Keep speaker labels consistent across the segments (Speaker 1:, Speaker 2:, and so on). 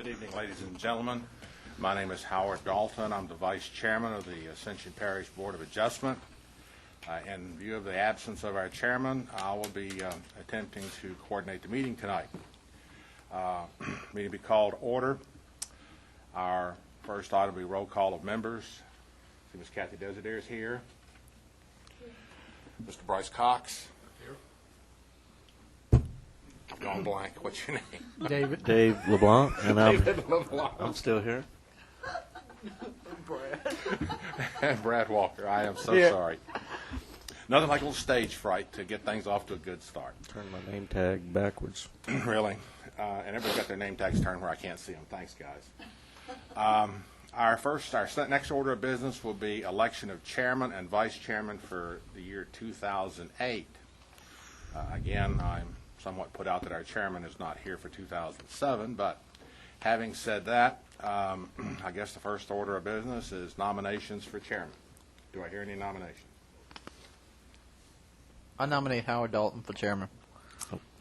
Speaker 1: Good evening, ladies and gentlemen. My name is Howard Dalton. I'm the Vice Chairman of the Ascension Parish Board of Adjustment. In view of the absence of our chairman, I will be attempting to coordinate the meeting tonight. Meeting will be called order. Our first item will be roll call of members. See Ms. Kathy Desideer is here. Mr. Bryce Cox. Here. I'm going blank. What's your name?
Speaker 2: Dave LeBlanc, and
Speaker 1: David LeBlanc.
Speaker 2: I'm still here.
Speaker 1: And Brad Walker. I am so sorry. Nothing like a little stage fright to get things off to a good start.
Speaker 2: Turn my name tag backwards.
Speaker 1: Really? And everybody's got their name tags turned where I can't see them. Thanks, guys. Our next order of business will be election of chairman and vice chairman for the year 2008. Again, I'm somewhat put out that our chairman is not here for 2007, but having said that, I guess the first order of business is nominations for chairman. Do I hear any nominations?
Speaker 3: I nominate Howard Dalton for chairman.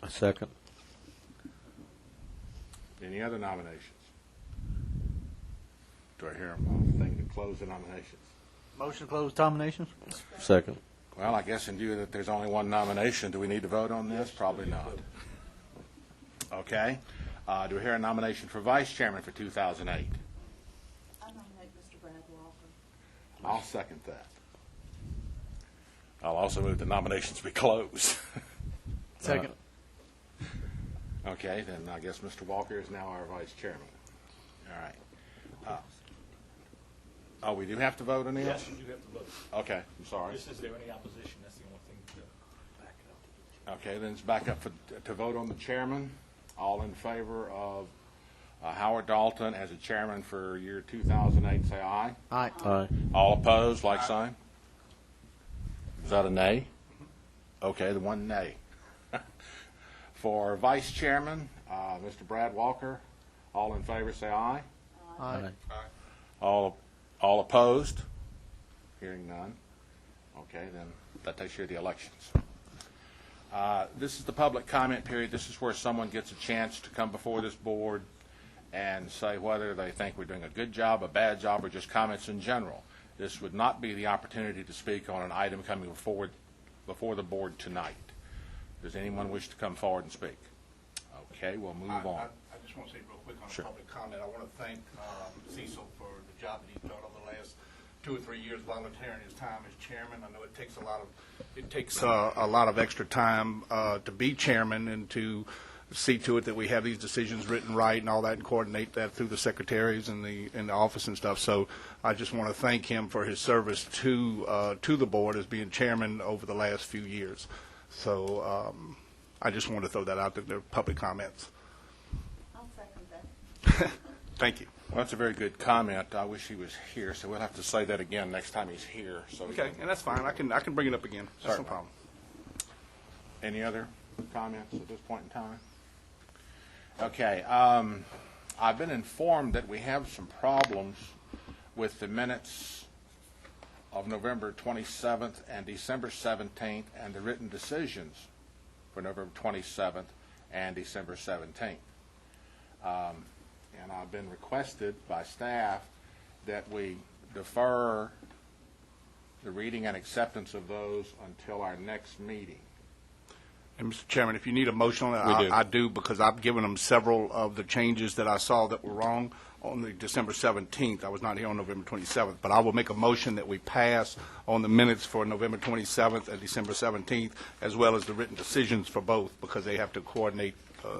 Speaker 2: A second.
Speaker 1: Any other nominations? Do I hear a thing to close the nominations?
Speaker 3: Motion to close nominations.
Speaker 2: Second.
Speaker 1: Well, I guess in view that there's only one nomination, do we need to vote on this? Probably not. Okay. Do we hear a nomination for vice chairman for 2008?
Speaker 4: I nominate Mr. Brad Walker.
Speaker 1: I'll second that. I'll also move the nominations be closed.
Speaker 3: Second.
Speaker 1: Okay, then I guess Mr. Walker is now our vice chairman. All right. We do have to vote on this?
Speaker 5: Yes, you do have to vote.
Speaker 1: Okay, I'm sorry.
Speaker 5: Just is there any opposition? That's the only thing to back it up.
Speaker 1: Okay, then it's back up to vote on the chairman. All in favor of Howard Dalton as a chairman for year 2008, say aye.
Speaker 3: Aye.
Speaker 2: Aye.
Speaker 1: All opposed, like sign. Is that a nay? Okay, the one nay. For vice chairman, Mr. Brad Walker. All in favor, say aye.
Speaker 3: Aye.
Speaker 1: All opposed? Hearing none. Okay, then that takes care of the elections. This is the public comment period. This is where someone gets a chance to come before this board and say whether they think we're doing a good job, a bad job, or just comments in general. This would not be the opportunity to speak on an item coming before the board tonight. Does anyone wish to come forward and speak? Okay, we'll move on.
Speaker 6: I just want to say real quick on
Speaker 1: Sure.
Speaker 6: the public comment. I want to thank Cecil for the job that he's done over the last 2 or 3 years volunteering his time as chairman. I know it takes a lot of extra time to be chairman and to see to it that we have these decisions written right and all that, and coordinate that through the secretaries and the office and stuff. So I just want to thank him for his service to the board as being chairman over the last few years. So I just want to throw that out there. There are public comments.
Speaker 4: I'll second that.
Speaker 6: Thank you.
Speaker 1: Well, that's a very good comment. I wish he was here, so we'll have to say that again next time he's here. So
Speaker 6: Okay, and that's fine. I can bring it up again. That's
Speaker 1: Certainly.
Speaker 6: no problem.
Speaker 1: Any other comments at this point in time? Okay. I've been informed that we have some problems with the minutes of November 27th and December 17th and the written decisions for November 27th and December 17th. And I've been requested by staff that we defer the reading and acceptance of those until our next meeting.
Speaker 6: And Mr. Chairman, if you need a motion on that,
Speaker 1: We do.
Speaker 6: I do, because I've given them several of the changes that I saw that were wrong on the December 17th. I was not here on November 27th, but I will make a motion that we pass on the minutes for November 27th and December 17th, as well as the written decisions for both, because they have to coordinate,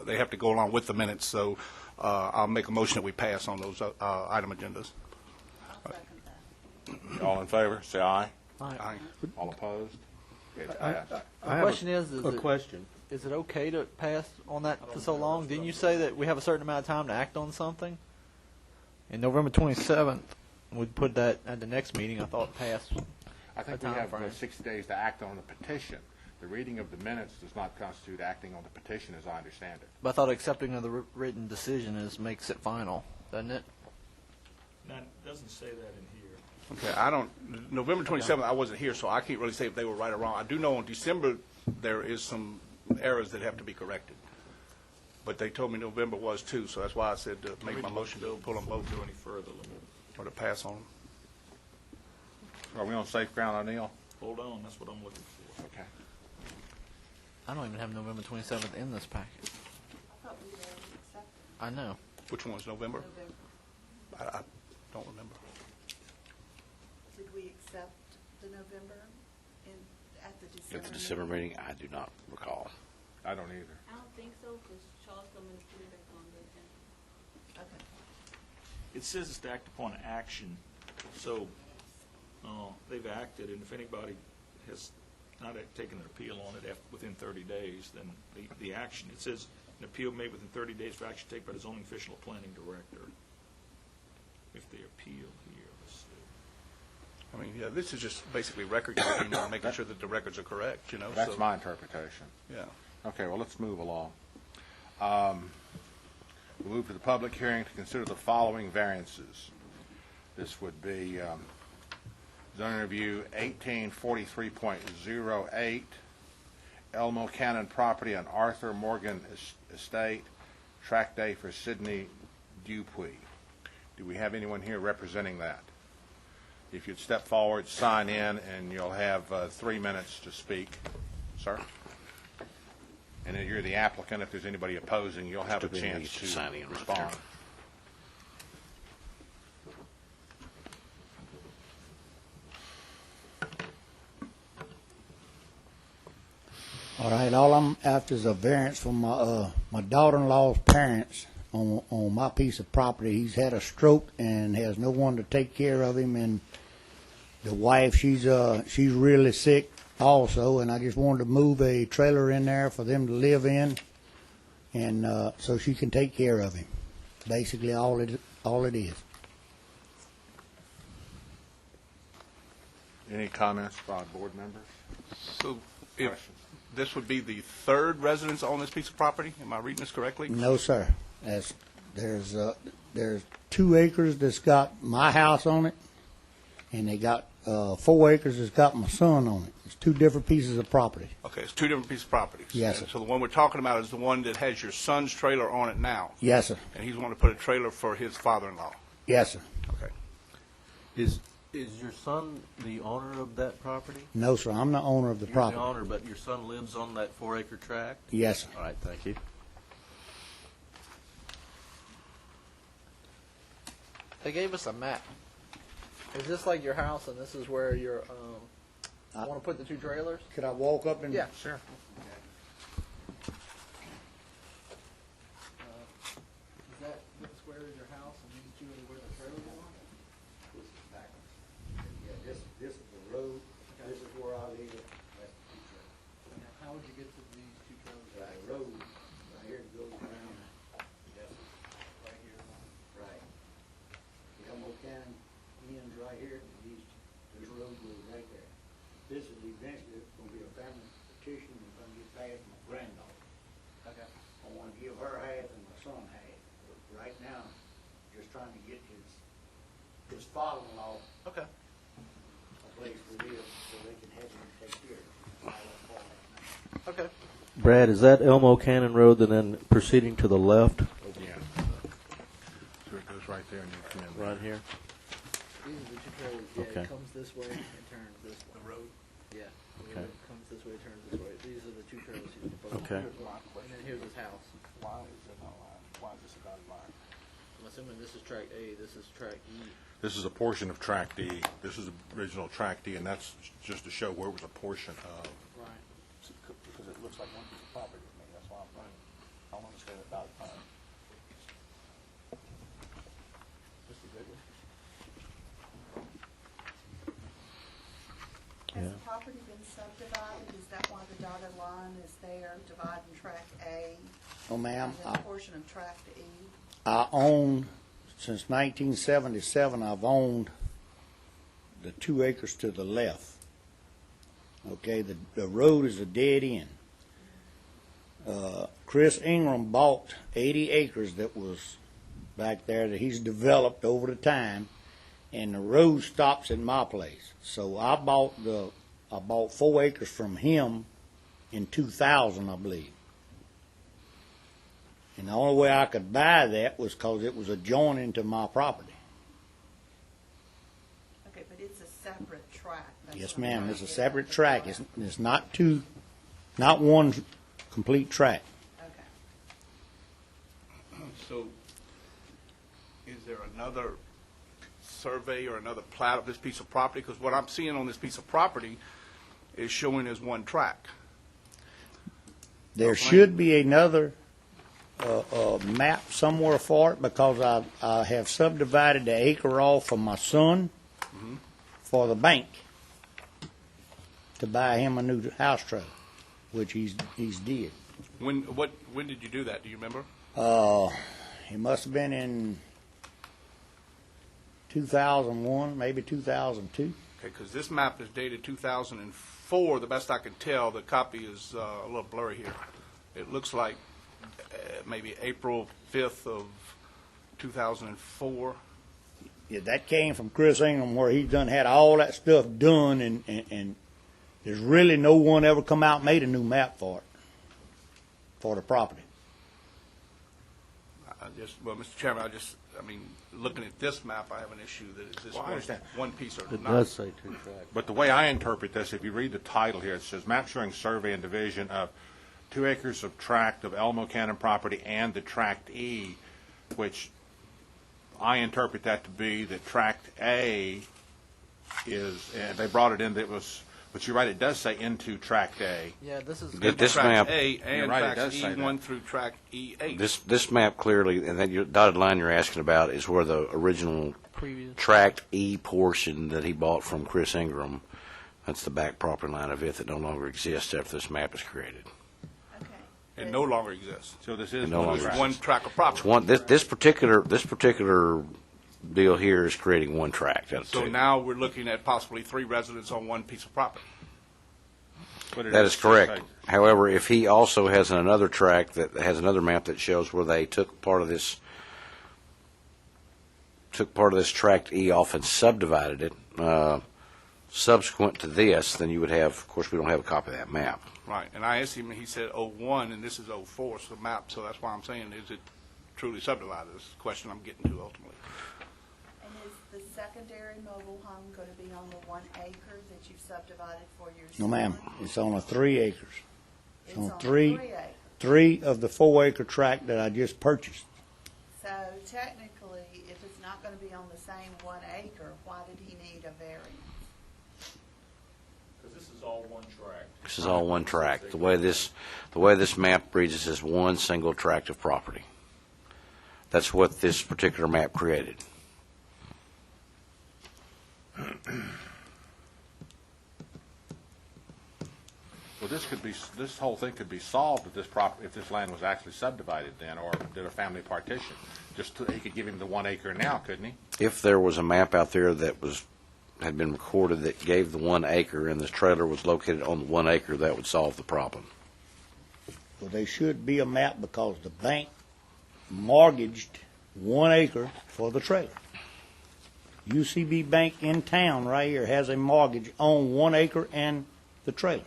Speaker 6: they have to go along with the minutes. So I'll make a motion that we pass on those item agendas.
Speaker 4: I'll second that.
Speaker 1: All in favor, say aye.
Speaker 6: Aye.
Speaker 1: All opposed? It's
Speaker 2: I
Speaker 1: passed.
Speaker 3: The question is
Speaker 2: a question.
Speaker 3: is it okay to pass on that for so long? Didn't you say that we have a certain amount of time to act on something? In November 27th, we'd put that at the next meeting. I thought passed.
Speaker 1: I think
Speaker 3: a
Speaker 1: we
Speaker 3: time
Speaker 1: have
Speaker 3: frame.
Speaker 1: 60 days to act on the petition. The reading of the minutes does not constitute acting on the petition, as I understand it.
Speaker 3: But I thought accepting of the written decision makes it final, doesn't it?
Speaker 5: Now, it doesn't say that in here.
Speaker 6: Okay, I don't, November 27th, I wasn't here, so I can't really say if they were right or wrong. I do know on December, there is some errors that have to be corrected. but they told me November was too, so that's why I said to make my motion to pull them both
Speaker 5: Go any further, let me,
Speaker 6: or to pass on them.
Speaker 1: Are we on safe ground, O'Neill?
Speaker 5: hold on, that's what I'm looking for.
Speaker 1: Okay.
Speaker 3: I don't even have November 27th in this packet.
Speaker 4: I thought we already accepted
Speaker 3: I know.
Speaker 6: Which one's November?
Speaker 4: November.
Speaker 6: I don't remember.
Speaker 4: Did we accept the November at the December?
Speaker 7: At the December meeting, I do not recall.
Speaker 1: I don't either.
Speaker 8: I don't think so, because Charles told me to put it back on the agenda.
Speaker 4: Okay.
Speaker 5: It says it's to act upon action, so they've acted, and if anybody has not taken an appeal on it within 30 days, then the action, it says an appeal made within 30 days for action taken by the zoning official or planning director. If they appeal here, let's see.
Speaker 6: I mean, yeah, this is just basically record keeping and making sure that the records are correct, you know?
Speaker 1: That's
Speaker 6: so-
Speaker 1: my interpretation.
Speaker 6: Yeah.
Speaker 1: Okay, well, let's move along. We'll move to the public hearing to consider the following variances. This would be zoning review 1843.08, Elmo Cannon property on Arthur Morgan Estate, track day for Sidney Dupuy. Do we have anyone here representing that? If you'd step forward, sign in, and you'll have 3 minutes to speak. Sir? And if you're the applicant, if there's anybody opposing, you'll have a
Speaker 7: Mr. Benny
Speaker 1: chance
Speaker 7: gets
Speaker 1: to
Speaker 7: to sign in right
Speaker 1: respond.
Speaker 7: there.
Speaker 9: All right, all I'm after is a variance from my daughter-in-law's parents on my piece of property. He's had a stroke and has no one to take care of him, and the wife, she's really sick also, and I just wanted to move a trailer in there for them to live in, and so she can take care of him. Basically, all it is.
Speaker 1: Any comments by board members?
Speaker 6: So if
Speaker 1: Questions?
Speaker 6: this would be the third residence on this piece of property, am I reading this correctly?
Speaker 9: No, sir. There's 2 acres that's got my house on it, and they got 4 acres that's got my son on it. It's 2 different pieces of property.
Speaker 6: Okay, it's 2 different pieces of properties.
Speaker 9: Yes,
Speaker 6: And
Speaker 9: sir.
Speaker 6: so the one we're talking about is the one that has your son's trailer on it now,
Speaker 9: Yes, sir.
Speaker 6: and he's wanting to put a trailer for his father-in-law.
Speaker 9: Yes, sir.
Speaker 6: Okay.
Speaker 2: Is your son the owner of that property?
Speaker 9: No, sir. I'm the owner of the
Speaker 2: You're
Speaker 9: property.
Speaker 2: the owner, but your son lives on that 4-acre tract?
Speaker 9: Yes, sir.
Speaker 2: All right, thank you.
Speaker 3: They gave us a map. Is this like your house, and this is where your want to put the 2 trailers?
Speaker 9: Could I walk up and?
Speaker 3: Yeah, sure. Is that this square is your house, and these 2 are where the trailers are?
Speaker 9: This is backwards. Yeah, this is the road. This is where I live. That's the 2 trailers.
Speaker 3: And how would you get to these 2 trailers?
Speaker 9: Right, road, right here goes around. Yes,
Speaker 3: Right here.
Speaker 9: right. The Elmo Cannon ends right here, and this road goes right there. This is eventually gonna be a family petition, and gonna get passed to my granddaughter.
Speaker 3: Okay.
Speaker 9: I wanna give her half and my son half. But right now, just trying to get his father-in-law
Speaker 3: Okay.
Speaker 9: a place to live so they can have him take care of him.
Speaker 3: Okay.
Speaker 2: Brad, is that Elmo Cannon Road and then proceeding to the left?
Speaker 1: Yeah. So it goes right there and you come in.
Speaker 2: Right here?
Speaker 3: These are the 2 trailers. Yeah,
Speaker 2: Okay.
Speaker 3: it comes this way and turns this way.
Speaker 6: The road?
Speaker 3: Yeah.
Speaker 2: Okay.
Speaker 3: It comes this way, turns this way. These are the 2 trailers he's proposing.
Speaker 2: Okay.
Speaker 3: And then here's his house.
Speaker 6: Why is there no line? Why is this a dotted line?
Speaker 3: I'm assuming this is track A, this is track E.
Speaker 1: This is a portion of track D. This is the original track D, and that's just to show where it was a portion of.
Speaker 3: Right.
Speaker 6: Because it looks like one piece of property to me, that's why I'm running. I don't understand the dotted line. Mr. Bigler?
Speaker 4: Has
Speaker 2: Yeah.
Speaker 4: the property been subdivided? Is that why the dotted line is there, dividing track A?
Speaker 9: Oh, ma'am,
Speaker 4: And then a portion of track E?
Speaker 9: I own, since 1977, I've owned the 2 acres to the left. Okay, the road is a dead end. Chris Ingram bought 80 acres that was back there that he's developed over the time, and the road stops at my place. So I bought 4 acres from him in 2000, I believe. And the only way I could buy that was because it was adjoining to my property.
Speaker 4: Okay, but it's a separate tract. That's
Speaker 9: Yes,
Speaker 4: what I'm
Speaker 9: ma'am,
Speaker 4: trying
Speaker 9: it's
Speaker 4: to
Speaker 9: a
Speaker 4: get
Speaker 9: separate
Speaker 4: at.
Speaker 9: track. It's not two, not one complete track.
Speaker 4: Okay.
Speaker 6: So, is there another survey or another plat of this piece of property? Because what I'm seeing on this piece of property is showing as one track.
Speaker 9: There should be another map somewhere for it because I have subdivided the acre off for my son for the bank to buy him a new house trailer, which he's did.
Speaker 6: When did you do that? Do you remember?
Speaker 9: It must have been in 2001, maybe 2002.
Speaker 6: Okay, because this map is dated 2004. The best I can tell, the copy is a little blurry here. It looks like maybe April 5th of 2004.
Speaker 9: Yeah, that came from Chris Ingram where he done had all that stuff done and there's really no one ever come out and made a new map for it, for the property.
Speaker 6: Well, Mr. Chairman, I mean, looking at this map, I have an issue that is this
Speaker 1: Well, I understand.
Speaker 6: one piece or
Speaker 2: It
Speaker 6: not.
Speaker 2: does say two tracks.
Speaker 1: But the way I interpret this, if you read the title here, it says map showing survey and division of 2 acres of tract of Elmo Cannon property and the tract E, which I interpret that to be that tract A is, and they brought it in, that was, but you're right, it does say into tract A.
Speaker 3: Yeah, this is.
Speaker 7: This
Speaker 6: Tract
Speaker 7: map,
Speaker 6: A
Speaker 1: You're
Speaker 6: and
Speaker 1: right, it
Speaker 6: tracks
Speaker 1: does say that.
Speaker 6: E1 through tract E8.
Speaker 7: this map clearly, and then your dotted line you're asking about is where the original
Speaker 3: Previous.
Speaker 7: tract E portion that he bought from Chris Ingram, that's the back property line of it that no longer exists after this map is created.
Speaker 4: Okay.
Speaker 6: It no longer exists.
Speaker 1: So this is
Speaker 7: It no
Speaker 1: one
Speaker 7: longer
Speaker 1: tract.
Speaker 6: It's one track of property.
Speaker 7: It's one, this particular deal here is creating one tract out of
Speaker 6: So
Speaker 7: two.
Speaker 6: now we're looking at possibly 3 residents on one piece of property.
Speaker 1: But it
Speaker 7: That
Speaker 1: is
Speaker 7: is correct.
Speaker 1: 6 acres.
Speaker 7: However, if he also has another tract that has another map that shows where they took part of this tract E off and subdivided it, subsequent to this, then you would have, of course, we don't have a copy of that map.
Speaker 6: Right, and I asked him, and he said '01, and this is '04, so the map, so that's why I'm saying, is it truly subdivided? This is the question I'm getting to ultimately.
Speaker 4: And is the secondary mobile home going to be on the 1 acre that you've subdivided for your
Speaker 9: No,
Speaker 4: son?
Speaker 9: ma'am, it's on a 3 acres.
Speaker 4: It's
Speaker 9: on
Speaker 4: on
Speaker 9: 3
Speaker 4: 3 acres.
Speaker 9: 3 of the 4 acre tract that I just purchased.
Speaker 4: So technically, if it's not going to be on the same 1 acre, why did he need a variance?
Speaker 5: Because this is all one tract.
Speaker 7: This is all one tract. The way this map reads, this is one single tract of property. That's what this particular map created.
Speaker 1: Well, this whole thing could be solved if this land was actually subdivided then, or did a family partition. He could give him the 1 acre now, couldn't he?
Speaker 7: If there was a map out there that had been recorded that gave the 1 acre and this trailer was located on the 1 acre, that would solve the problem.
Speaker 9: Well, there should be a map because the bank mortgaged 1 acre for the trailer. UCB Bank in town right here has a mortgage on 1 acre and the trailer.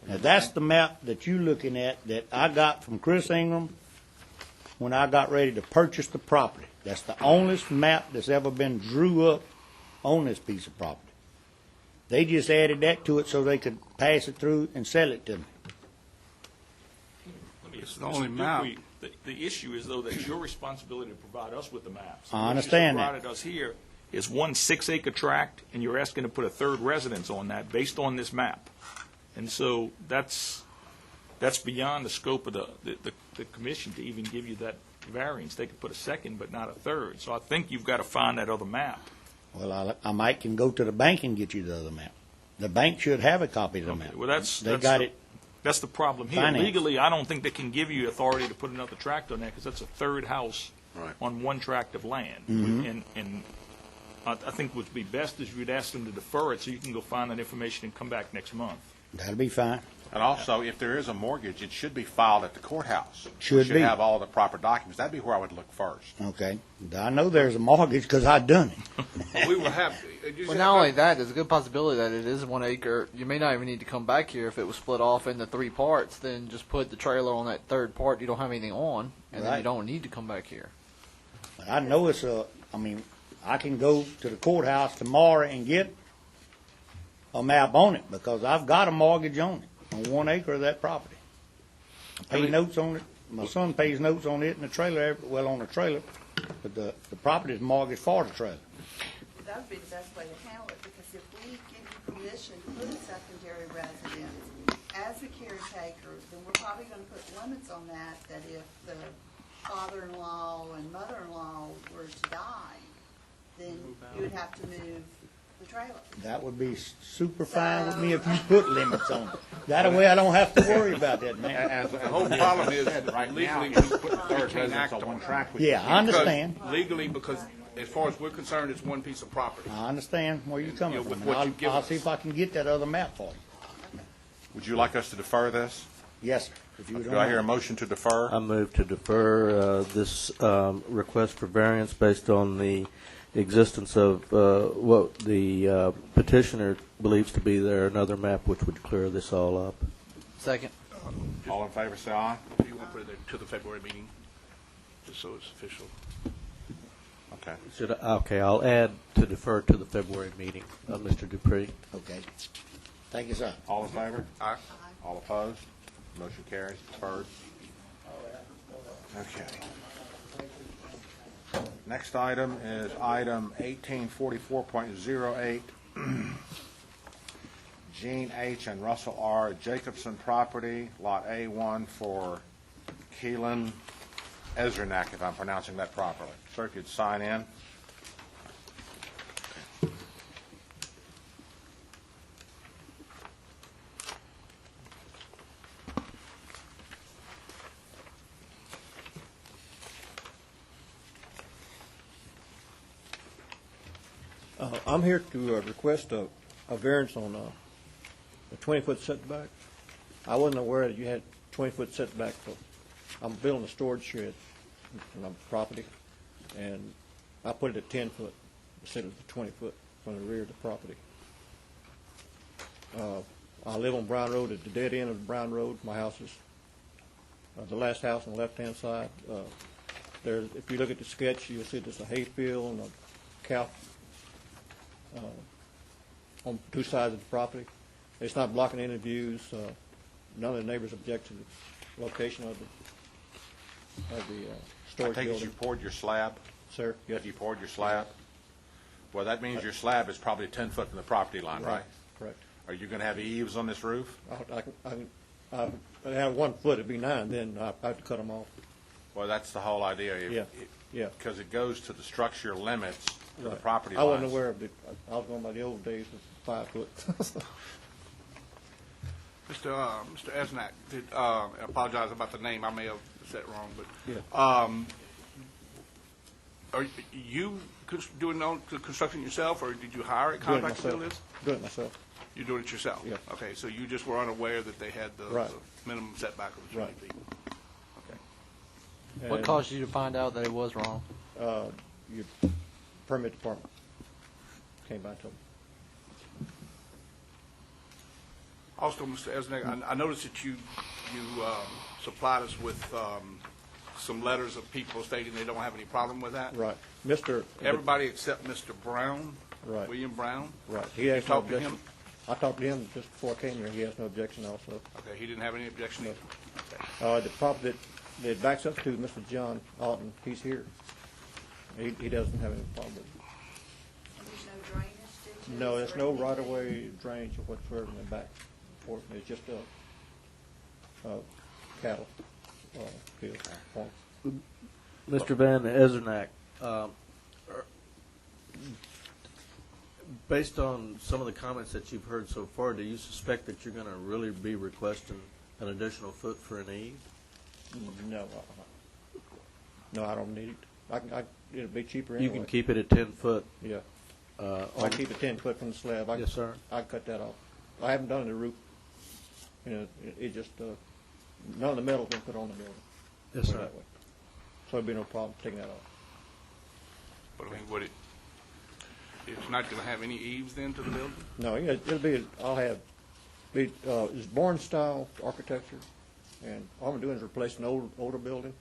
Speaker 9: Now, that's the map that you're looking at that I got from Chris Ingram when I got ready to purchase the property. That's the only map that's ever been drew up on this piece of property. They just added that to it so they could pass it through and sell it to me.
Speaker 6: It's the only map.
Speaker 5: The issue is, though, that it's your responsibility to provide us with the maps.
Speaker 9: I understand
Speaker 5: What
Speaker 9: that.
Speaker 5: you provided us here is 1 6-acre tract, and you're asking to put a third residence on that based on this map. And so that's beyond the scope of the commission to even give you that variance. They could put a second, but not a third. So I think you've got to find that other map.
Speaker 9: Well, I might can go to the bank and get you the other map. The bank should have a copy of the map.
Speaker 5: Well, that's
Speaker 9: got it.
Speaker 5: That's the problem here.
Speaker 9: Financed.
Speaker 5: Legally, I don't think they can give you authority to put another tract on that because that's a third house
Speaker 7: Right.
Speaker 5: on 1 tract of land. And I think what would be best is you'd ask them to defer it so you can go find that information and come back next month.
Speaker 9: That'll be fine.
Speaker 1: And also, if there is a mortgage, it should be filed at the courthouse.
Speaker 9: Should
Speaker 1: We should
Speaker 9: be.
Speaker 1: have all the proper documents. That'd be where I would look first.
Speaker 9: Okay. I know there's a mortgage because I done it.
Speaker 6: We will have.
Speaker 3: Well, not only that, there's a good possibility that it is 1 acre. You may not even need to come back here if it was split off into 3 parts. Then just put the trailer on that third part you don't have anything on, and then
Speaker 9: Right.
Speaker 3: you don't need to come back here.
Speaker 9: But I know it's I can go to the courthouse tomorrow and get a map on it because I've got a mortgage on it, on 1 acre of that property. I pay notes on it. My son pays notes on it and the trailer, on the trailer, but the property is mortgaged for the trailer.
Speaker 4: That would be the best way to handle it, because if we give you permission to put a secondary residence as a caretaker, then we're probably gonna put limits on that if the father-in-law and mother-in-law were to die, then you would have to move the trailer.
Speaker 9: That would be super fine with me if you put limits on it. That way I don't have to worry about that, man.
Speaker 6: The whole problem is
Speaker 1: Right now,
Speaker 6: legally
Speaker 1: you
Speaker 6: we
Speaker 1: put the third
Speaker 6: can't
Speaker 1: residence
Speaker 6: act
Speaker 1: on one
Speaker 6: on
Speaker 1: track.
Speaker 9: Yeah, I understand.
Speaker 6: Legally, because as far as we're concerned, it's one piece of property.
Speaker 9: I understand where you're coming
Speaker 6: Yeah, with
Speaker 9: from.
Speaker 6: what
Speaker 9: and
Speaker 6: you've given
Speaker 9: I'll
Speaker 6: us.
Speaker 9: see if I can get that other map for you.
Speaker 1: Would you like us to defer this?
Speaker 9: Yes, sir. If you don't
Speaker 1: Do I hear a
Speaker 9: mind.
Speaker 1: motion to defer?
Speaker 2: I move to defer this request for variance based on the existence of what the petitioner believes to be another map which would clear this all up.
Speaker 3: Second.
Speaker 1: All in favor, say aye.
Speaker 6: You want to put it there to the February meeting, just so it's official.
Speaker 1: Okay.
Speaker 2: Okay, I'll add to defer to the February meeting. Mr. Dupree?
Speaker 9: Okay. Thank you, sir.
Speaker 1: All in favor?
Speaker 6: Aye.
Speaker 1: All opposed? Motion carries. Deferred. Okay. Next item is item 1844.08. Gene H. and Russell R. Jacobson property, Lot A1 for Keelan Ezranak, if I'm pronouncing that properly. Sir, if you'd sign in.
Speaker 10: I'm here to request a variance on a 20-foot setback. I wasn't aware that you had 20-foot setback. I'm building a storage shed on my property, and I put it at 10-foot instead of the 20-foot from the rear of the property. I live on Brown Road, at the dead end of Brown Road. My house is the last house on the left-hand side. If you look at the sketch, you'll see there's a hayfield and a cow on 2 sides of the property. It's not blocking any views. None of the neighbors object to the location of the
Speaker 1: I
Speaker 10: storage
Speaker 1: take it you
Speaker 10: building.
Speaker 1: poured your slab?
Speaker 10: Sir? Yes.
Speaker 1: You poured your slab? Well, that means your slab is probably 10 foot from the property line, right?
Speaker 10: Correct.
Speaker 1: Are you going to have eaves on this roof?
Speaker 10: I have 1 foot, it'd be 9, then I have to cut them off.
Speaker 1: Well, that's the whole idea.
Speaker 10: Yeah.
Speaker 1: Because it goes to the structure limits to the
Speaker 10: Right.
Speaker 1: property
Speaker 10: I
Speaker 1: lines.
Speaker 10: wasn't aware of it. I was going by the old days of 5 foot.
Speaker 6: Mr. Esnack, I apologize about the name. I may have said it wrong, but
Speaker 10: Yeah.
Speaker 6: are you doing the construction yourself, or did you hire a
Speaker 10: Doing it
Speaker 6: contractor to do
Speaker 10: myself.
Speaker 6: this?
Speaker 10: Doing it myself.
Speaker 6: You're doing it yourself?
Speaker 10: Yeah.
Speaker 6: Okay, so you just were unaware that they had the
Speaker 10: Right.
Speaker 6: minimum setback of the 20
Speaker 10: Right.
Speaker 6: feet? Okay.
Speaker 3: What
Speaker 10: And,
Speaker 3: caused you to find out that it was wrong?
Speaker 10: Your permit department came by and told me.
Speaker 6: Also, Mr. Esnack, I noticed that you supplied us with some letters of people stating they don't have any problem with that.
Speaker 10: Right.
Speaker 6: Everybody except Mr. Brown,
Speaker 10: Right.
Speaker 6: William Brown.
Speaker 10: Right. He has no
Speaker 6: talked to
Speaker 10: objection.
Speaker 6: him?
Speaker 10: I talked to him just before I came here. He has no objection also.
Speaker 6: Okay, he didn't have any objection either.
Speaker 10: The property that it backs up to Mr. John Alton, he's here. He doesn't have any problem with it.
Speaker 4: There's no drainage ditches?
Speaker 10: No, there's
Speaker 4: or
Speaker 10: no
Speaker 4: anything?
Speaker 10: right-of-way drainage or whatsoever in the back portion. It's just a cattle field. farm.
Speaker 2: Mr. Van Ezernak, based on some of the comments that you've heard so far, do you suspect that you're going to really be requesting an additional foot for an eave?
Speaker 10: No, no, I don't need it. It'll be cheaper
Speaker 2: You
Speaker 10: anyway.
Speaker 2: can keep it at 10 foot.
Speaker 10: Yeah. I
Speaker 2: on-
Speaker 10: keep it 10 foot from the slab.
Speaker 2: Yes, sir.
Speaker 10: I cut that off. I haven't done the roof It just, none of the metal's been put on the building.
Speaker 2: Yes,
Speaker 10: Put it
Speaker 2: sir.
Speaker 10: that way. So there'd be no problem taking that off.
Speaker 6: But I mean, it's not going to have any eaves then to the building?
Speaker 10: No, it'll be, it's barn style architecture, and all I'm doing is replacing an older building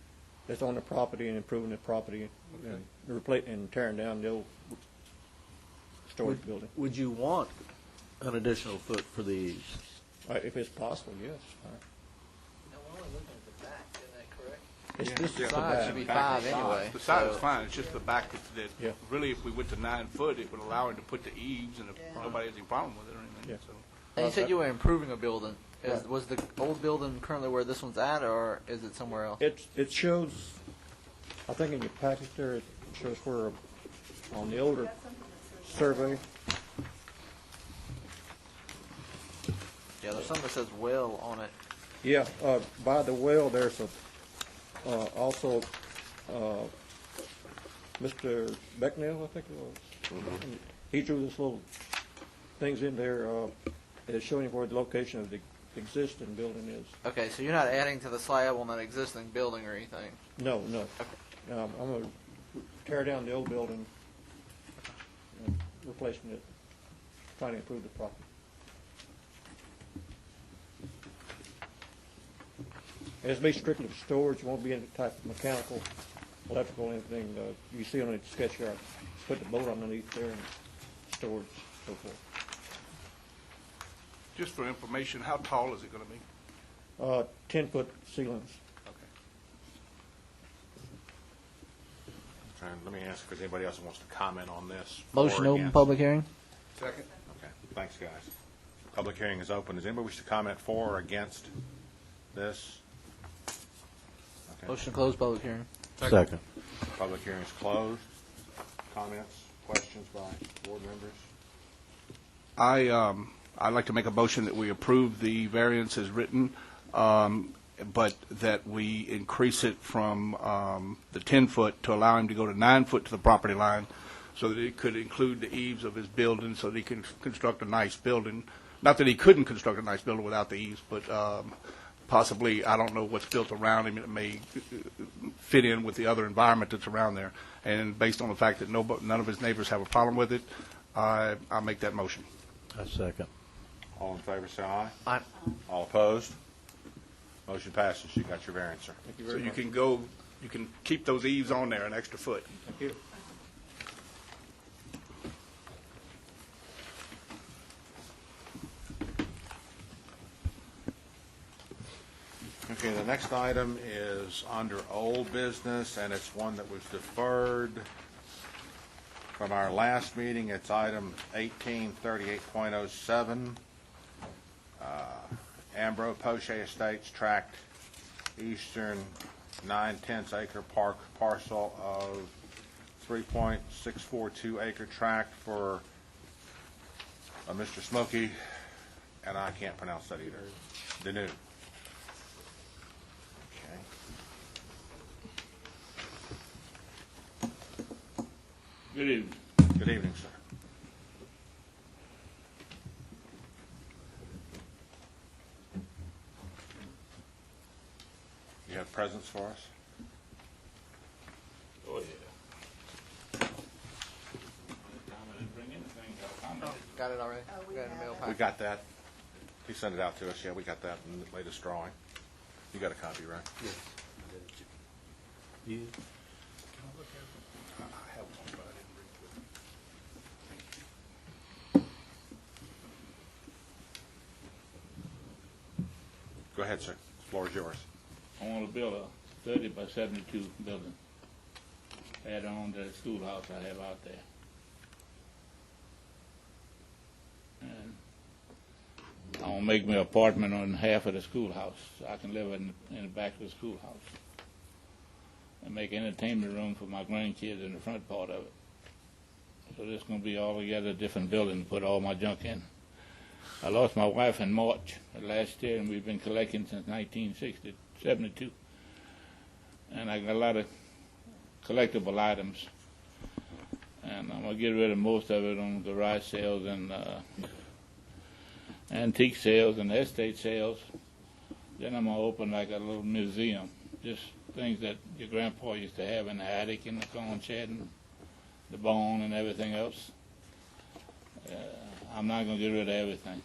Speaker 10: that's on the property and improving the property, and tearing down the old storage building.
Speaker 2: Would you want an additional foot for the eaves?
Speaker 10: If it's possible, yes.
Speaker 3: No, we're only looking at the back, isn't that correct?
Speaker 10: It's just
Speaker 3: The
Speaker 10: the
Speaker 3: side
Speaker 10: back.
Speaker 3: should be 5 anyway.
Speaker 6: The side is
Speaker 3: so-
Speaker 6: fine, it's just the back
Speaker 10: Yeah.
Speaker 6: that, really, if we went to 9 foot, it would allow him to put the eaves, and if
Speaker 4: Yeah.
Speaker 6: nobody has any problem with it or anything,
Speaker 10: Yeah.
Speaker 6: so.
Speaker 3: And you said you were improving a building.
Speaker 10: Right.
Speaker 3: Was the old building currently where this one's at, or is it somewhere else?
Speaker 10: It shows, I think in your package there, it shows where, on the older
Speaker 4: That's something that says-
Speaker 10: survey,
Speaker 3: Yeah, there's something that says well on it.
Speaker 10: yeah, by the well, there's also, Mr. Becknell, I think it was. He drew this little things in there, it's showing where the location of the existing building is.
Speaker 3: Okay, so you're not adding to the slab on that existing building or anything.
Speaker 10: No. I'm going to tear down the old building and replacing it, trying to improve the property. And it's be strictly for storage. It won't be any type of mechanical, electrical, anything you see on the sketch yard. Just put the boat underneath there and storage, so forth.
Speaker 6: Just for information, how tall is it going to be?
Speaker 10: 10-foot ceilings.
Speaker 6: Okay.
Speaker 1: Let me ask if there's anybody else that wants to comment on this.
Speaker 3: Motion
Speaker 1: for or
Speaker 3: to open
Speaker 1: against.
Speaker 3: public hearing?
Speaker 6: Second?
Speaker 1: Okay, thanks, guys. Public hearing is open. Does anybody wish to comment for or against this? Okay.
Speaker 3: Motion to close public hearing.
Speaker 2: Second.
Speaker 1: Public hearing is closed. Comments, questions by board members?
Speaker 6: I'd like to make a motion that we approve the variance as written, but that we increase it from the 10-foot to allow him to go to 9 foot to the property line, so that it could include the eaves of his building, so that he can construct a nice building. Not that he couldn't construct a nice building without the eaves, but possibly, I don't know what's built around him, it may fit in with the other environment that's around there. And based on the fact that none of his neighbors have a problem with it, I'll make that motion.
Speaker 2: I second.
Speaker 1: All in favor, say aye.
Speaker 3: Aye.
Speaker 1: All opposed? Motion passes. You got your variance, sir.
Speaker 10: Thank you
Speaker 6: So
Speaker 10: very
Speaker 6: you
Speaker 10: much.
Speaker 6: you can keep those eaves on there an extra foot.
Speaker 10: Thank you.
Speaker 1: Okay, the next item is under old business, and it's one that was deferred from our last meeting. It's item 1838.07. Ambrose Poche Estates tract eastern 9/10 acre parcel of 3.642 acre tract for Mr. Smokey, and I can't pronounce that either, Danu.
Speaker 11: Good evening.
Speaker 1: Good evening, sir. You have presents for us?
Speaker 11: Oh, yeah. I didn't bring anything, I commented.
Speaker 3: Got it already?
Speaker 4: Oh, we
Speaker 3: Got it in the
Speaker 4: have
Speaker 3: mail
Speaker 4: it.
Speaker 3: pack.
Speaker 1: We got that. He sent it out to us. Yeah, we got that in the latest drawing. You got a copy, right?
Speaker 2: Yes. You?
Speaker 6: I have one, but I didn't bring it with me.
Speaker 1: Go ahead, sir. The floor is yours.
Speaker 11: I want to build a 30 by 72 building, add on to the schoolhouse I have out there. And I want to make me an apartment on half of the schoolhouse, so I can live in the back of the schoolhouse. And make entertainment room for my grandkids in the front part of it. So this is going to be altogether different building to put all my junk in. I lost my wife in March of last year, and we've been collecting since 1972. And I got a lot of collectible items. And I'm going to get rid of most of it on garage sales and antique sales and estate sales. Then I'm gonna open like a little museum, just things that your grandpa used to have in the attic, in the corn shed, and the bone and everything else. I'm not gonna get rid of everything.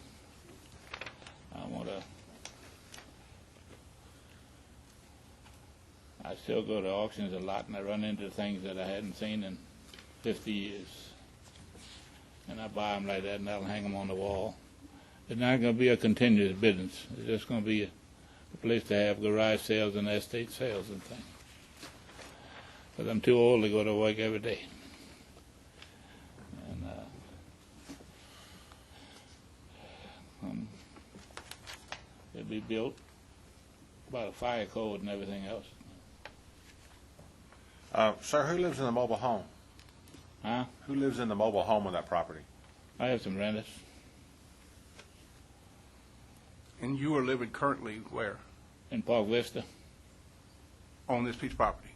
Speaker 11: I still go to auctions a lot, and I run into things that I hadn't seen in 50 years. And I buy them like that, and I'll hang them on the wall. It's not going to be a continuous business. It's just going to be a place to have garage sales and estate sales and things. Because I'm too old to go to work every day. And it'll be built by a fire code and everything else.
Speaker 1: Sir, who lives in the mobile home?
Speaker 11: Huh?
Speaker 1: Who lives in the mobile home on that property?
Speaker 11: I have some renters.
Speaker 6: And you are living currently where?
Speaker 11: In Park Vista?
Speaker 6: On this piece of property?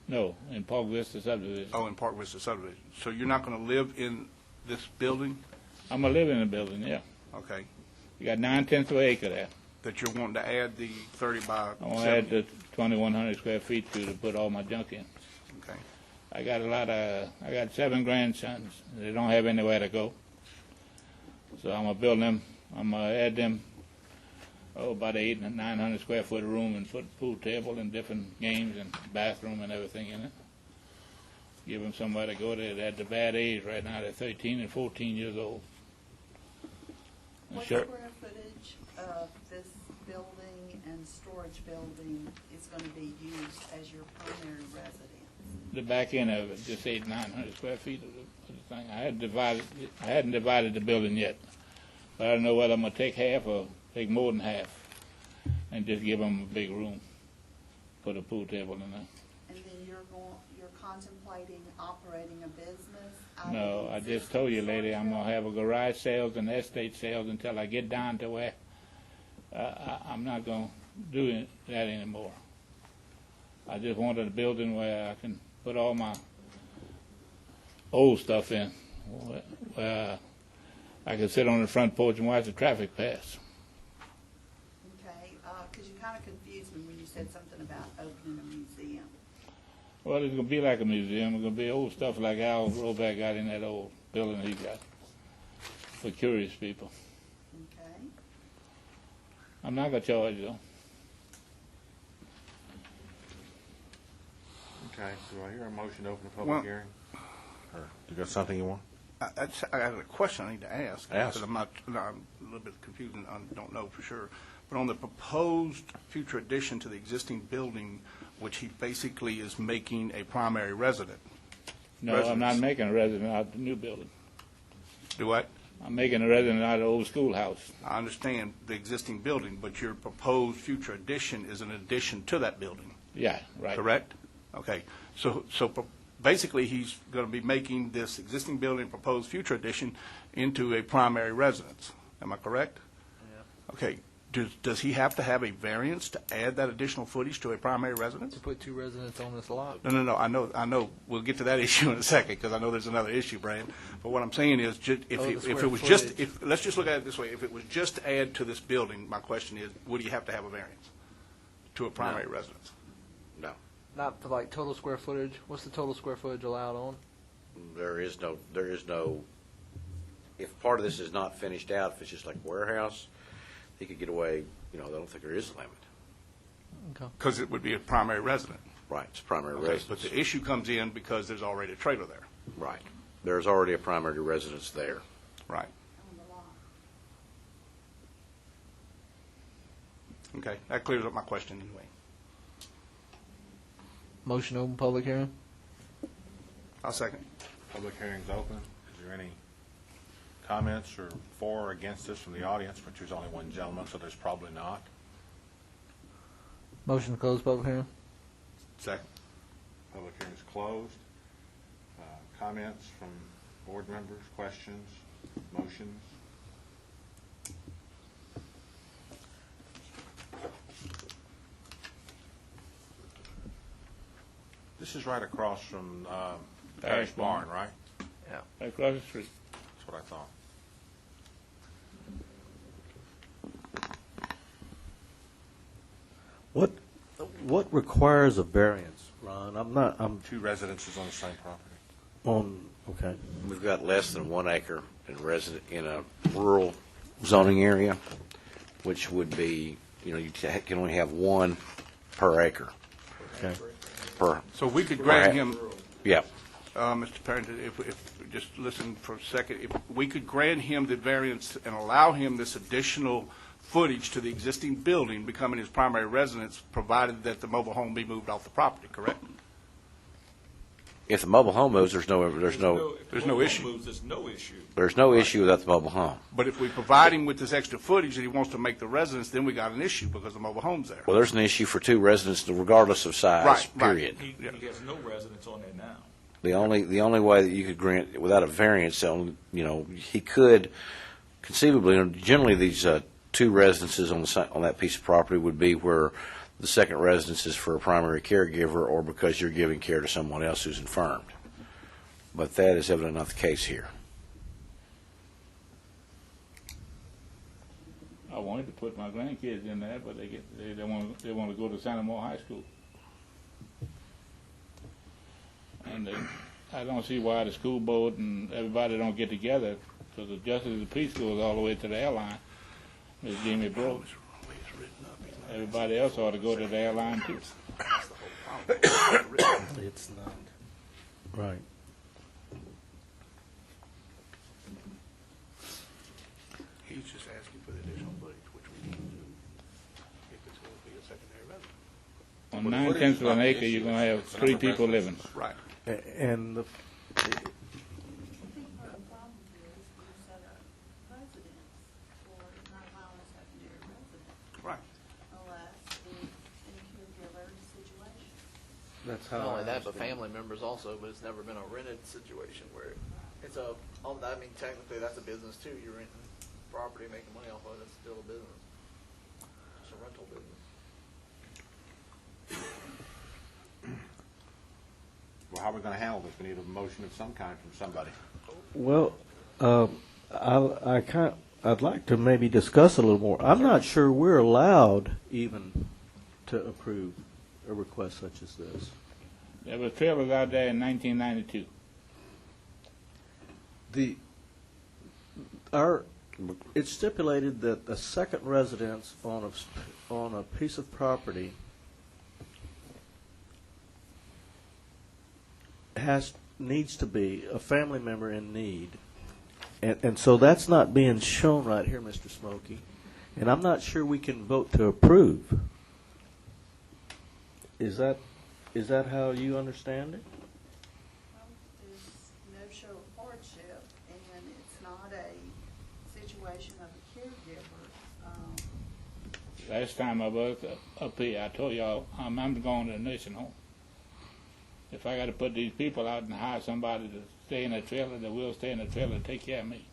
Speaker 11: No, in Park Vista subdivision.
Speaker 6: Oh, in Park Vista subdivision. So you're not going to live in this building?
Speaker 11: I'm going to live in the building, yeah.
Speaker 6: Okay.
Speaker 11: You got 9/10 of an acre there.
Speaker 6: That you're wanting to add the 30 by
Speaker 11: I want to
Speaker 6: 70?
Speaker 11: add the 2,100 square feet to put all my junk in.
Speaker 6: Okay.
Speaker 11: I got 7 grandsons. They don't have anywhere to go. So I'm going to build them, I'm going to add them, about 800 and 900 square foot room and put pool table and different games and bathroom and everything in it. Give them somewhere to go. They're at the bad age right now. They're 13 and 14 years old.
Speaker 4: What
Speaker 11: Sure.
Speaker 4: square footage of this building and storage building is going to be used as your primary residence?
Speaker 11: The back end of it, just 800, 900 square feet of the thing. I hadn't divided the building yet, but I don't know whether I'm gonna take half or take more than half, and just give them a big room, put a pool table in there.
Speaker 4: And then you're contemplating operating a business? out of
Speaker 11: No,
Speaker 4: the
Speaker 11: I just
Speaker 4: existing
Speaker 11: told you, lady,
Speaker 4: storage
Speaker 11: I'm gonna
Speaker 4: building?
Speaker 11: have a garage sales and estate sales until I get down to where I'm not gonna do that anymore. I just wanted a building where I can put all my old stuff in, where I can sit on the front porch and watch the traffic pass.
Speaker 4: Okay, because you kind of confused me when you said something about opening a museum.
Speaker 11: Well, it's going to be like a museum. It's going to be old stuff like Al Roback got in that old building he got for curious people.
Speaker 4: Okay.
Speaker 11: I'm not going to charge, though.
Speaker 1: Okay, do I hear a motion to open the public hearing? Or you got something you want?
Speaker 6: I got a question I need to ask.
Speaker 1: Ask.
Speaker 6: Because I'm a little bit confused and I don't know for sure. But on the proposed future addition to the existing building, which he basically is making a primary resident.
Speaker 11: No, I'm not making a resident out of the new building.
Speaker 6: Do what?
Speaker 11: I'm making a resident out of the old schoolhouse.
Speaker 6: I understand the existing building, but your proposed future addition is an addition to that building,
Speaker 11: Yeah, right.
Speaker 6: correct? Okay. So basically, he's going to be making this existing building, proposed future addition, into a primary residence. Am I correct? Yeah. Okay. Does he have to have a variance to add that additional footage to a primary residence?
Speaker 3: To put 2 residents on this lot.
Speaker 6: No. I know. We'll get to that issue in a second because I know there's another issue, Brad. But what I'm saying is, if it was just, let's just look at it this way: if it was just to add to this building, my question is, would he have to have a variance to a primary residence?
Speaker 7: No,
Speaker 3: Not for like total square footage. What's the total square footage allowed on?
Speaker 7: there is no, if part of this is not finished out, if it's just like warehouse, he could get away, I don't think there is a limit.
Speaker 3: Okay.
Speaker 6: Because it would be a primary resident.
Speaker 7: Right, it's primary
Speaker 6: Okay,
Speaker 7: residence.
Speaker 6: but the issue comes in because there's already a trailer there.
Speaker 7: Right. There's already a primary residence there.
Speaker 6: Right.
Speaker 4: On the lot.
Speaker 6: Okay, that clears up my question anyway.
Speaker 3: Motion to open public hearing.
Speaker 6: I'll second.
Speaker 1: Public hearing's open. Is there any comments or for or against this from the audience? But there's only one gentleman, so there's probably not.
Speaker 3: Motion to close public hearing.
Speaker 6: Second.
Speaker 1: Public hearing's closed. Comments from board members, questions, motions? This is right across from Parish Barn, right?
Speaker 11: Right across the street.
Speaker 1: That's what I thought.
Speaker 2: what requires a variance, Ron? I'm
Speaker 1: Two residences on the same property.
Speaker 2: on, okay.
Speaker 7: We've got less than 1 acre in a rural zoning area, which would be, you can only have 1 per acre.
Speaker 2: Okay.
Speaker 7: Per,
Speaker 6: So we could grant him,
Speaker 7: yeah.
Speaker 6: Mr. Parrington, if, just listen for a second, if we could grant him the variance and allow him this additional footage to the existing building becoming his primary residence, provided that the mobile home be moved off the property, correct?
Speaker 7: If the mobile home moves, there's no
Speaker 5: If the
Speaker 6: There's no
Speaker 5: mobile
Speaker 6: issue.
Speaker 5: home moves, there's no issue.
Speaker 7: there's no issue without the mobile home.
Speaker 6: But if we provide him with this extra footage that he wants to make the residence, then we got an issue because the mobile home's there.
Speaker 7: Well, there's an issue for 2 residents regardless of size,
Speaker 6: Right, right.
Speaker 7: period.
Speaker 5: He has no residence on there now.
Speaker 7: The only way that you could grant without a variance, he could conceivably, generally these 2 residences on that piece of property would be where the second residence is for a primary caregiver or because you're giving care to someone else who's infirmed. But that is evidently not the case here.
Speaker 11: I wanted to put my grandkids in there, but they want to go to Santa Moore High School. And I don't see why the school board and everybody don't get together, because the Justice of the Peace goes all the way to the airline. Ms. Jimmy Brooks. Everybody else ought to go to the airline too.
Speaker 2: It's not. Right.
Speaker 6: He's just asking for the additional footage, which we need to do if it's going to be a secondary residence.
Speaker 11: On
Speaker 1: Well, the
Speaker 11: 9
Speaker 1: footage
Speaker 11: tenths
Speaker 1: is
Speaker 11: of
Speaker 1: not
Speaker 11: an
Speaker 1: the
Speaker 11: acre,
Speaker 1: issue,
Speaker 11: you're going to have
Speaker 1: it's the
Speaker 11: 3
Speaker 1: number of
Speaker 11: people living.
Speaker 1: residences.
Speaker 6: Right.
Speaker 2: And the,
Speaker 4: I think part of the problem here is we set up residence for not allowing a secondary residence
Speaker 6: Right.
Speaker 4: unless in caregiver situation.
Speaker 2: that's
Speaker 3: Not
Speaker 2: how.
Speaker 3: only that, but family members also, but it's never been a rented situation where it's I mean, technically that's a business too. You're renting property, making money off of it, it's still a business. It's a rental business.
Speaker 1: Well, how are we going to handle this? We need a motion of some kind from somebody.
Speaker 2: Well, I'd like to maybe discuss a little more. I'm not sure we're allowed even to approve a request such as this.
Speaker 11: There were trailers out there in 1992.
Speaker 2: It's stipulated that a second residence on a piece of property needs to be a family member in need. And so that's not being shown right here, Mr. Smokey. And I'm not sure we can vote to approve. Is that how you understand it?
Speaker 4: Well, there's no show of hardship, and it's not a situation of a caregiver.
Speaker 11: Last time I was up here, I told y'all I'm going to a nursing home. If I got to put these people out and hire somebody to stay in a trailer, they will stay in a trailer and take care of me.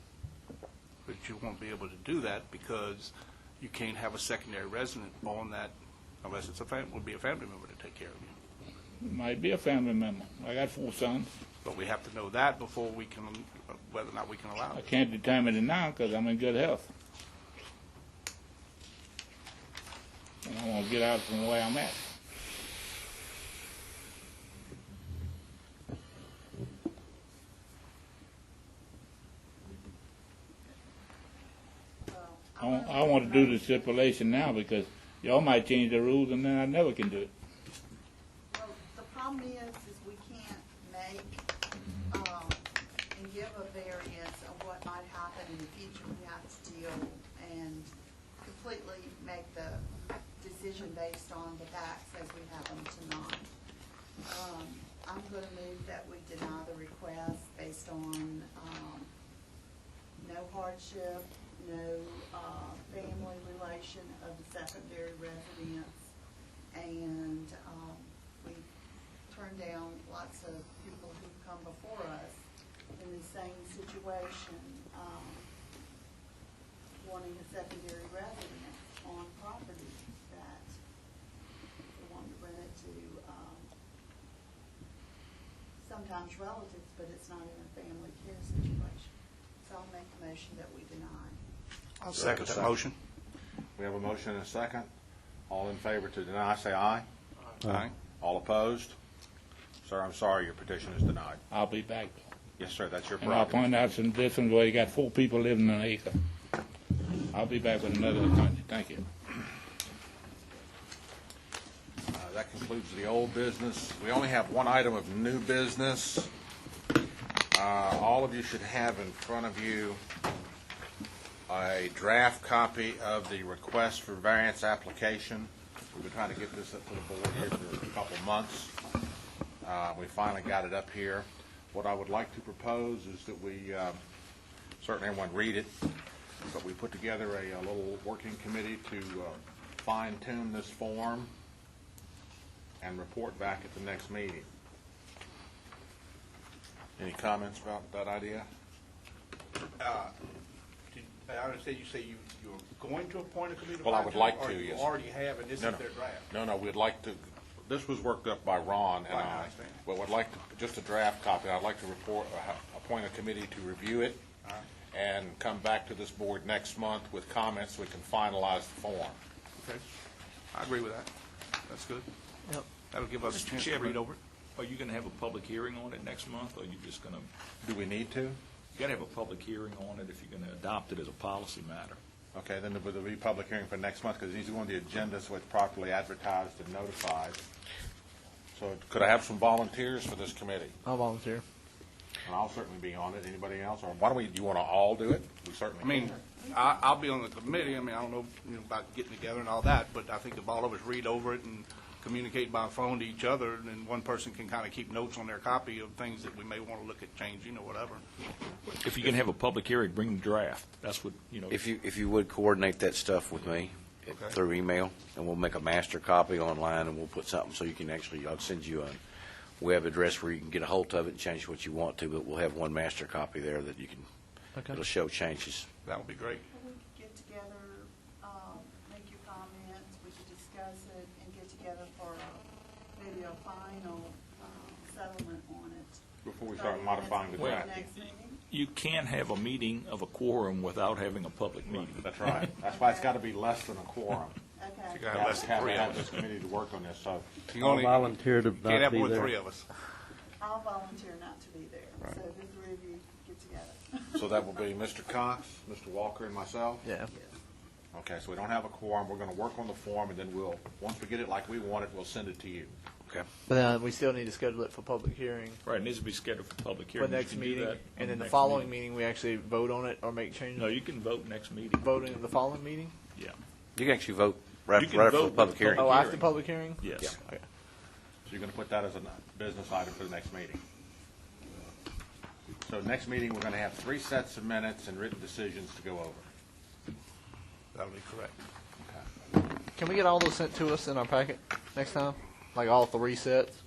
Speaker 6: But you won't be able to do that because you can't have a secondary resident on that unless it's would be a family member to take care of you.
Speaker 11: It might be a family member. I got 4 sons.
Speaker 6: But we have to know that before we can, whether or not we can allow
Speaker 11: I
Speaker 6: it.
Speaker 11: can't determine it now because I'm in good health. And I want to get out from where I'm at.
Speaker 4: Well,
Speaker 11: I want to do the stipulation now because y'all might change the rules and then I never can do it.
Speaker 4: Well, the problem is we can't make, and give a variance of what might happen in the future. We have to deal and completely make the decision based on the facts as we have them tonight. I'm going to move that we deny the request based on, no hardship, no, family relation of the secondary residence, and, we turned down lots of people who've come before us in the same situation, wanting a secondary residence on property that they want to rent it to, sometimes relatives, but it's not in a family care situation. So I'll make a motion that we deny.
Speaker 6: I'll second that motion.
Speaker 1: We have a motion and a second. All in favor to deny, say aye. Aye. All opposed? Sir, I'm sorry, your petition is denied.
Speaker 11: I'll be back.
Speaker 1: Yes, sir, that's your
Speaker 11: And I'll
Speaker 1: prerogative.
Speaker 11: point out some different where you got 4 people living in an acre. I'll be back with another appointment. Thank you.
Speaker 1: That concludes the old business. We only have one item of new business. All of you should have in front of you a draft copy of the request for variance application. We've been trying to get this up to the board here for a couple months. We finally got it up here. What I would like to propose is that we, certainly everyone read it, but we put together a little working committee to fine-tune this form and report back at the next meeting. Any comments about that idea?
Speaker 6: I understand you say you're going to appoint a committee?
Speaker 1: Well, I would like to,
Speaker 6: or
Speaker 1: yes.
Speaker 6: you already have, and this is
Speaker 1: No,
Speaker 6: their draft?
Speaker 1: No, we'd like to, this was worked up by Ron and
Speaker 6: Right, I
Speaker 1: I,
Speaker 6: understand.
Speaker 1: but would like to, just a draft copy, I'd like to appoint a committee to review it and come back to this board next month with comments so we can finalize the form.
Speaker 6: Okay, I agree with that. That's good.
Speaker 3: Yep.
Speaker 6: That'll give us a
Speaker 5: Mr.
Speaker 6: chance to
Speaker 5: Chairman,
Speaker 6: read over it.
Speaker 5: Are you going to have a public hearing on it next month, or are you just going to,
Speaker 1: Do we need to?
Speaker 5: you got to have a public hearing on it if you're going to adopt it as a policy matter?
Speaker 1: Okay, then there will be a public hearing for next month because it needs to go on the agenda so it's properly advertised and notified. So could I have some volunteers for this committee?
Speaker 3: I'll volunteer.
Speaker 1: And I'll certainly be on it. Anybody else? Or why don't we, do you want to all do it? We certainly
Speaker 6: I mean, I'll be on the committee. I mean, I don't know, about getting together and all that, but I think if all of us read over it and communicate by phone to each other, then one person can kind of keep notes on their copy of things that we may want to look at changing or whatever.
Speaker 5: If you're going to have a public hearing, bring the draft. That's what,
Speaker 7: If you would coordinate that stuff with me
Speaker 6: Okay.
Speaker 7: through email, and we'll make a master copy online, and we'll put something so you can actually, I'll send you a web address where you can get a hold of it and change what you want to, but we'll have one master copy there that you can, it'll show changes.
Speaker 6: That would be great.
Speaker 4: Can we get together, make your comments, we should discuss it, and get together for maybe a final settlement on it?
Speaker 1: Before we start modifying the
Speaker 4: For
Speaker 1: draft.
Speaker 4: next meeting?
Speaker 5: you can't have a meeting of a quorum without having a public meeting.
Speaker 1: That's right. That's why it's got to be less than a quorum.
Speaker 4: Okay.
Speaker 6: You got less than
Speaker 1: Have
Speaker 6: 3
Speaker 1: to
Speaker 6: of
Speaker 1: have this
Speaker 6: us.
Speaker 1: committee to work on this, so.
Speaker 6: You
Speaker 2: I'll
Speaker 6: only
Speaker 2: volunteer to
Speaker 6: can't
Speaker 2: not
Speaker 6: have
Speaker 2: be
Speaker 6: more than
Speaker 2: there.
Speaker 6: 3 of us.
Speaker 4: I'll volunteer not to be there, so the 3 of you get together.
Speaker 1: So that will be Mr. Cox, Mr. Walker, and myself?
Speaker 3: Yeah.
Speaker 1: Okay, so we don't have a quorum. We're going to work on the form, and then we'll, once we get it like we want it, we'll send it to you.
Speaker 7: Okay.
Speaker 3: But then we still need to schedule it for public hearing
Speaker 5: Right, it needs to be scheduled for public
Speaker 3: for
Speaker 5: hearing. You
Speaker 3: next
Speaker 5: can do
Speaker 3: meeting,
Speaker 5: that on
Speaker 3: and then the
Speaker 5: next
Speaker 3: following meeting, we actually vote on it or make changes.
Speaker 5: No, you can vote next meeting.
Speaker 3: Voting in the following meeting?
Speaker 5: Yeah.
Speaker 7: You can actually vote right
Speaker 5: You can
Speaker 7: after the
Speaker 5: vote
Speaker 7: public
Speaker 5: with
Speaker 7: hearing.
Speaker 5: the
Speaker 3: Oh,
Speaker 5: Hearing.
Speaker 3: after public hearing?
Speaker 5: Yes.
Speaker 3: Okay.
Speaker 1: So you're going to put that as a business item for the next meeting. So next meeting, we're going to have 3 sets of minutes and written decisions to go over.
Speaker 6: That'll be correct.
Speaker 3: Can we get all those sent to us in our packet next time? Like all 3 sets?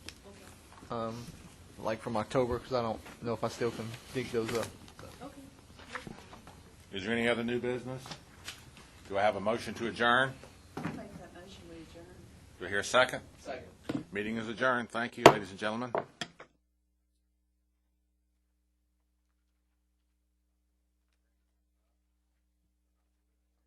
Speaker 3: Like from October, because I don't know if I still can dig those up.
Speaker 1: Is there any other new business? Do I have a motion to adjourn?
Speaker 4: I'll make that motion, we adjourn.
Speaker 1: Do I hear a second?
Speaker 3: Second.
Speaker 1: Meeting is adjourned. Thank you, ladies and gentlemen.